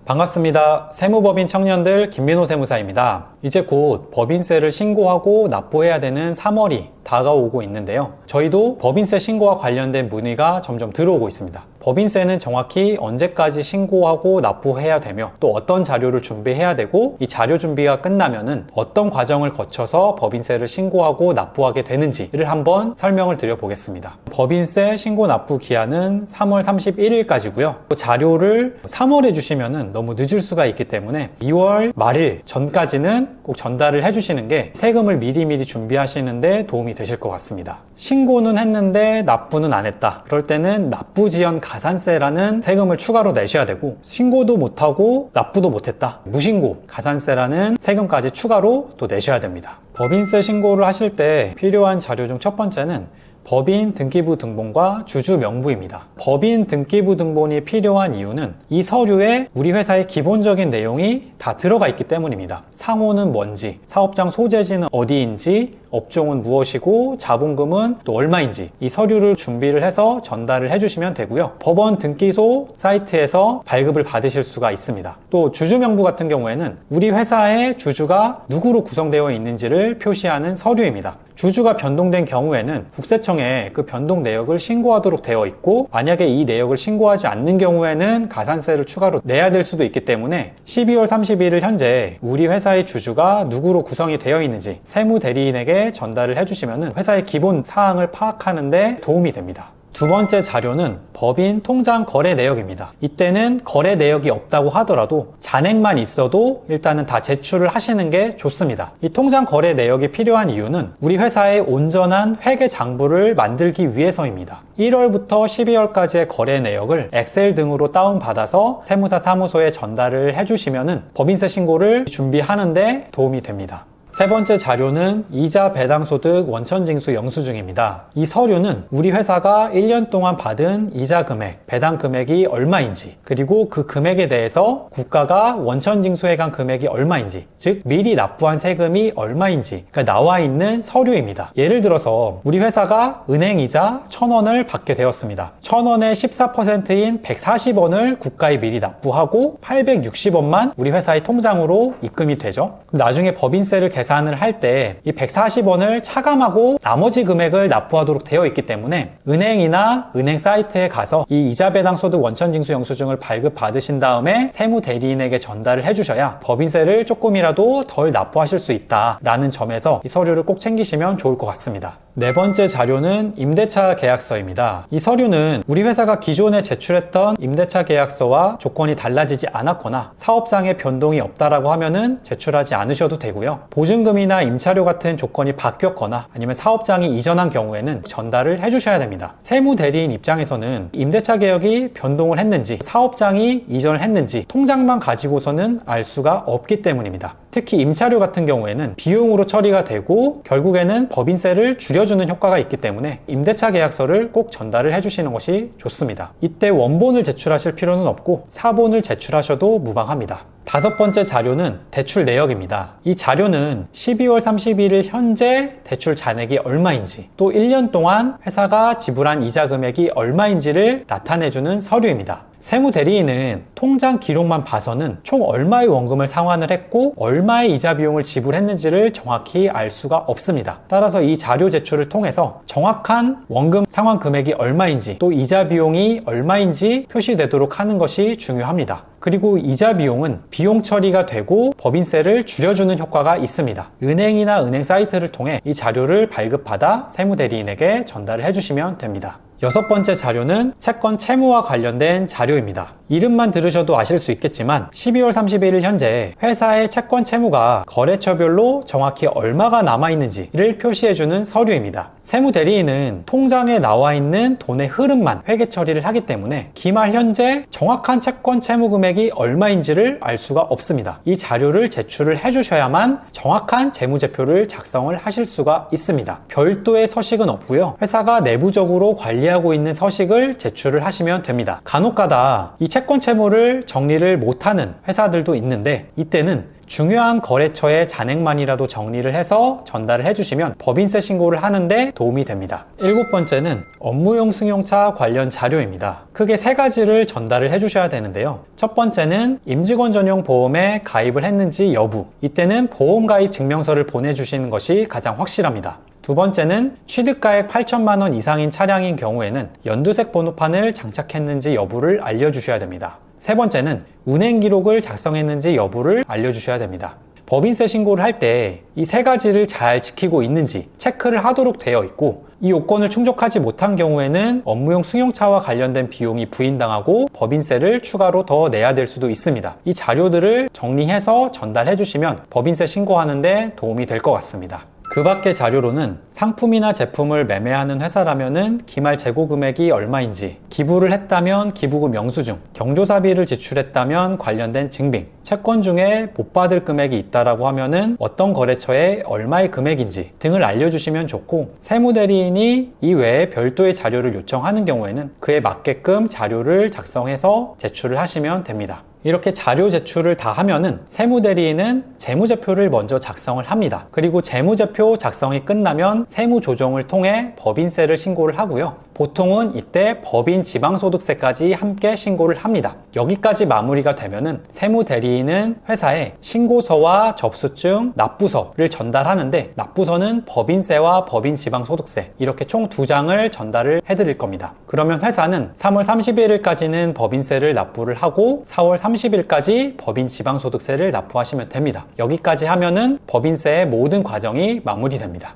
반갑습니다. 세무법인 청년들 김민호 세무사입니다. 이제 곧 법인세를 신고하고 납부해야 되는 3월이 다가오고 있는데요. 저희도 법인세 신고와 관련된 문의가 점점 들어오고 있습니다. 법인세는 정확히 언제까지 신고하고 납부해야 되며 또 어떤 자료를 준비해야 되고 이 자료 준비가 끝나면은 어떤 과정을 거쳐서 법인세를 신고하고 납부하게 되는지를 한번 설명을 드려보겠습니다. 법인세 신고 납부 기한은 3월 31일까지고요. 자료를 3월에 주시면은 너무 늦을 수가 있기 때문에 2월 말일 전까지는 꼭 전달을 해주시는 게 세금을 미리미리 준비하시는데 도움이 되실 것 같습니다. 신고는 했는데 납부는 안 했다. 그럴 때는 납부지연 가산세라는 세금을 추가로 내셔야 되고, 신고도 못하고 납부도 못했다. 무신고 가산세라는 세금까지 추가로 또 내셔야 됩니다. 법인세 신고를 하실 때 필요한 자료 중 첫 번째는 법인 등기부 등본과 주주 명부입니다. 법인 등기부 등본이 필요한 이유는 이 서류에 우리 회사의 기본적인 내용이 다 들어가 있기 때문입니다. 상호는 뭔지, 사업장 소재지는 어디인지, 업종은 무엇이고 자본금은 또 얼마인지 이 서류를 준비를 해서 전달을 해주시면 되고요. 법원 등기소 사이트에서 발급을 받으실 수가 있습니다. 또 주주명부 같은 경우에는 우리 회사의 주주가 누구로 구성되어 있는지를 표시하는 서류입니다. 주주가 변동된 경우에는 국세청에 그 변동 내역을 신고하도록 되어 있고, 만약에 이 내역을 신고하지 않는 경우에는 가산세를 추가로 내야 될 수도 있기 때문에 12월 31일 현재 우리 회사의 주주가 누구로 구성이 되어 있는지 세무대리인에게 전달을 해주시면 회사의 기본 사항을 파악하는 데 도움이 됩니다. 두 번째 자료는 법인 통장 거래 내역입니다. 이때는 거래 내역이 없다고 하더라도 잔액만 있어도 일단은 다 제출을 하시는 게 좋습니다. 이 통장 거래 내역이 필요한 이유는 우리 회사의 온전한 회계 장부를 만들기 위해서입니다. 1월부터 12월까지의 거래 내역을 엑셀 등으로 다운받아서 세무사 사무소에 전달을 해주시면 법인세 신고를 준비하는 데 도움이 됩니다. 세 번째 자료는 이자 배당소득 원천징수 영수증입니다. 이 서류는 우리 회사가 1년 동안 받은 이자 금액, 배당 금액이 얼마인지, 그리고 그 금액에 대해서 국가가 원천징수해간 금액이 얼마인지, 즉 미리 납부한 세금이 얼마인지 나와 있는 서류입니다. 예를 들어서 우리 회사가 은행이자 1,000원을 받게 되었습니다. 1,000원의 14%인 140원을 국가에 미리 납부하고 860원만 우리 회사의 통장으로 입금이 되죠. 나중에 법인세를 계산을 할 때 이 140원을 차감하고 나머지 금액을 납부하도록 되어 있기 때문에 은행이나 은행 사이트에 가서 이 이자 배당 소득 원천징수 영수증을 발급받으신 다음에 세무대리인에게 전달을 해주셔야 법인세를 조금이라도 덜 납부하실 수 있다라는 점에서 이 서류를 꼭 챙기시면 좋을 것 같습니다. 네 번째 자료는 임대차 계약서입니다. 이 서류는 우리 회사가 기존에 제출했던 임대차 계약서와 조건이 달라지지 않았거나 사업장에 변동이 없다라고 하면은 제출하지 않으셔도 되고요. 보증금이나 임차료 같은 조건이 바뀌었거나 아니면 사업장이 이전한 경우에는 전달을 해주셔야 됩니다. 세무대리인 입장에서는 임대차 계약이 변동을 했는지 사업장이 이전을 했는지 통장만 가지고서는 알 수가 없기 때문입니다. 특히 임차료 같은 경우에는 비용으로 처리가 되고 결국에는 법인세를 줄여주는 효과가 있기 때문에 임대차 계약서를 꼭 전달을 해주시는 것이 좋습니다. 이때 원본을 제출하실 필요는 없고 사본을 제출하셔도 무방합니다. 다섯 번째 자료는 대출 내역입니다. 이 자료는 12월 31일 현재 대출 잔액이 얼마인지, 또 1년 동안 회사가 지불한 이자 금액이 얼마인지를 나타내주는 서류입니다. 세무대리인은 통장 기록만 봐서는 총 얼마의 원금을 상환을 했고 얼마의 이자 비용을 지불했는지를 정확히 알 수가 없습니다. 따라서 이 자료 제출을 통해서 정확한 원금 상환 금액이 얼마인지 또 이자 비용이 얼마인지 표시되도록 하는 것이 중요합니다. 그리고 이자 비용은 비용 처리가 되고 법인세를 줄여주는 효과가 있습니다. 은행이나 은행 사이트를 통해 이 자료를 발급받아 세무대리인에게 전달을 해주시면 됩니다. 여섯 번째 자료는 채권 채무와 관련된 자료입니다. 이름만 들으셔도 아실 수 있겠지만 12월 31일 현재 회사의 채권 채무가 거래처별로 정확히 얼마가 남아있는지를 표시해주는 서류입니다. 세무대리인은 통장에 나와 있는 돈의 흐름만 회계 처리를 하기 때문에 기말 현재 정확한 채권 채무 금액이 얼마인지를 알 수가 없습니다. 이 자료를 제출을 해주셔야만 정확한 재무제표를 작성을 하실 수가 있습니다. 별도의 서식은 없고요. 회사가 내부적으로 관리하고 있는 서식을 제출을 하시면 됩니다. 간혹가다 이 채권 채무를 정리를 못하는 회사들도 있는데 이때는 중요한 거래처의 잔액만이라도 정리를 해서 전달을 해주시면 법인세 신고를 하는데 도움이 됩니다. 7번째는 업무용 승용차 관련 자료입니다. 크게 3가지를 전달을 해주셔야 되는데요. 첫 번째는 임직원 전용 보험에 가입을 했는지 여부, 이때는 보험 가입 증명서를 보내주시는 것이 가장 확실합니다. 두 번째는 취득가액 8천만 원 이상인 차량인 경우에는 연두색 번호판을 장착했는지 여부를 알려주셔야 됩니다. 세 번째는 운행 기록을 작성했는지 여부를 알려주셔야 됩니다. 법인세 신고를 할 때 이 3가지를 잘 지키고 있는지 체크를 하도록 되어 있고, 이 요건을 충족하지 못한 경우에는 업무용 승용차와 관련된 비용이 부인당하고 법인세를 추가로 더 내야 될 수도 있습니다. 이 자료들을 정리해서 전달해 주시면 법인세 신고하는데 도움이 될 것 같습니다. 그 밖의 자료로는 상품이나 제품을 매매하는 회사라면은 기말 재고 금액이 얼마인지, 기부를 했다면 기부금 영수증, 경조사비를 지출했다면 관련된 증빙, 채권 중에 못 받을 금액이 있다라고 하면은 어떤 거래처에 얼마의 금액인지 등을 알려주시면 좋고, 세무대리인이 이 외에 별도의 자료를 요청하는 경우에는 그에 맞게끔 자료를 작성해서 제출을 하시면 됩니다. 이렇게 자료 제출을 다 하면은 세무대리인은 재무제표를 먼저 작성을 합니다. 그리고 재무제표 작성이 끝나면 세무조정을 통해 법인세를 신고를 하고요. 보통은 이때 법인 지방소득세까지 함께 신고를 합니다. 여기까지 마무리가 되면은 세무대리인은 회사에 신고서와 접수증, 납부서를 전달하는데, 납부서는 법인세와 법인 지방소득세 이렇게 총 2장을 전달을 해드릴 겁니다. 그러면 회사는 3월 31일까지는 법인세를 납부를 하고 4월 30일까지 법인 지방소득세를 납부하시면 됩니다. 여기까지 하면은 법인세의 모든 과정이 마무리됩니다.